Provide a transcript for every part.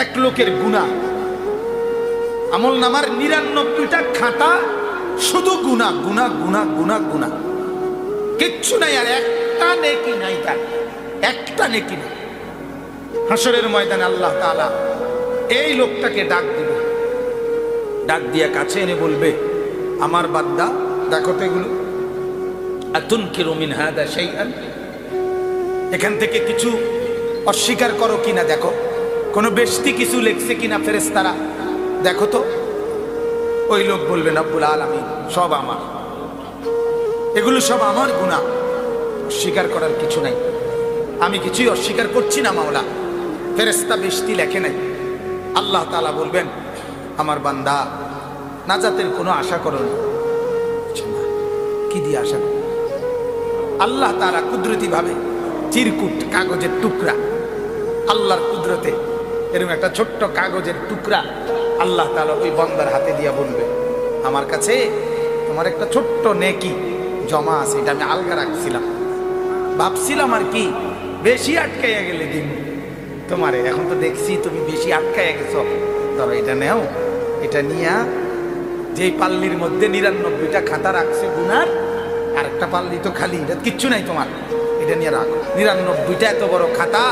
এক লোকের গুনাহ, আমল নামার ৯৯টা খাতা শুধু গুনাহ গুনাহ গুনাহ গুনাহ গুনাহ, কিচ্ছু নাই, আর একটা নেকি নাই, তার একটা নেকি নাই। হাসরের ময়দানে আল্লাহ তাআলা এই লোকটাকে ডাক দিবে, ডাক দিয়া কাছে এনে বলবে, আমার বান্দা দেখো তো এগুলো, আতুনকিরু মিন হাদা শাইআন, এখান থেকে কিছু অস্বীকার করো কিনা, দেখো কোনো বেশতি কিছু লেখছে কিনা ফেরেশতারা, দেখো তো। ওই লোক বলবে, রব্বুল আলামিন সব আমার, এগুলো সব আমার গুনাহ, অস্বীকার করার কিছু নাই, আমি কিছুই অস্বীকার করছি না মাওলা, ফেরেশতা বেশতি লেখে নাই। আল্লাহ তাআলা বলবেন, আমার বান্দা নাজাতের কোনো আশা করো না। কি দিয়ে আশা করো? আল্লাহ তাআলা কুদরতি ভাবে চিরকুট কাগজের টুকরা, আল্লাহর কুদরতে এরকম একটা ছোট্ট কাগজের টুকরা আল্লাহ তাআলা ওই বান্দার হাতে দিয়া বলবে, আমার কাছে তোমার একটা ছোট্ট নেকি জমা আছে, এটা আমি আলগা রাখছিলাম, ভাবছিলাম আর কি বেশি আটকাইয়া গেলে দিন তোমারে, এখন তো দেখছি তুমি বেশি আটকাইয়া গেছো, ধরো এটা নেও, এটা নিয়া যেই পাল্লির মধ্যে ৯৯টা খাতা রাখছে গুনার, আর একটা পাল্লি তো খালি, এটা কিচ্ছু নাই তোমার, এটা নিয়ে রাখো। ৯৯টা এত বড় খাতা,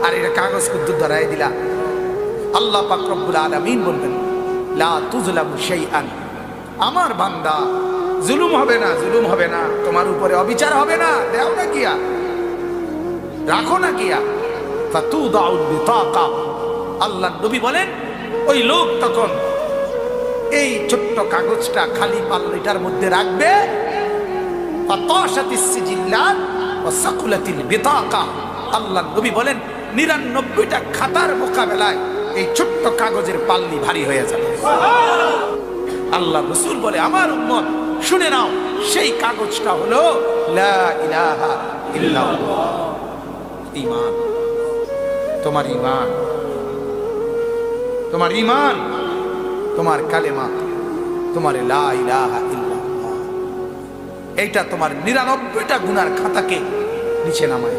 আর এটা কাগজ কুদ্দুর ধরাই দিলা। আল্লাহ পাক রব্বুল আলামিন বলবেন, লা তুজলামু শাইআন, আমার বান্দা জুলুম হবে না, জুলুম হবে না, তোমার উপরে অবিচার হবে না, দেও না কিয়া, রাখো না কিয়া। ফাতুদাউল বিতাকা, আল্লাহর নবী বলেন, ওই লোক তখন এই ছোট্ট কাগজটা খালি পাল্লিটার মধ্যে রাখবে, ফাতাশাতিস সিজিল্লাত ওয়া সাকুলাতিল বিতাকা, আল্লাহর নবী বলেন ৯৯টা খাতার মোকাবেলায় এই ছোট্ট কাগজের পাল্লি ভারী হয়ে যাবে। আল্লাহ রাসূল বলে, আমার উম্মত শুনে নাও, সেই কাগজটা হলো লা ইলাহা ইল্লাল্লাহ, ঈমান। তোমার ঈমান, তোমার ঈমান, তোমার কালেমা, তোমার লা ইলাহা ইল্লাল্লাহ, এইটা তোমার ৯৯টা গুনার খাতাকে নিচে নামায়।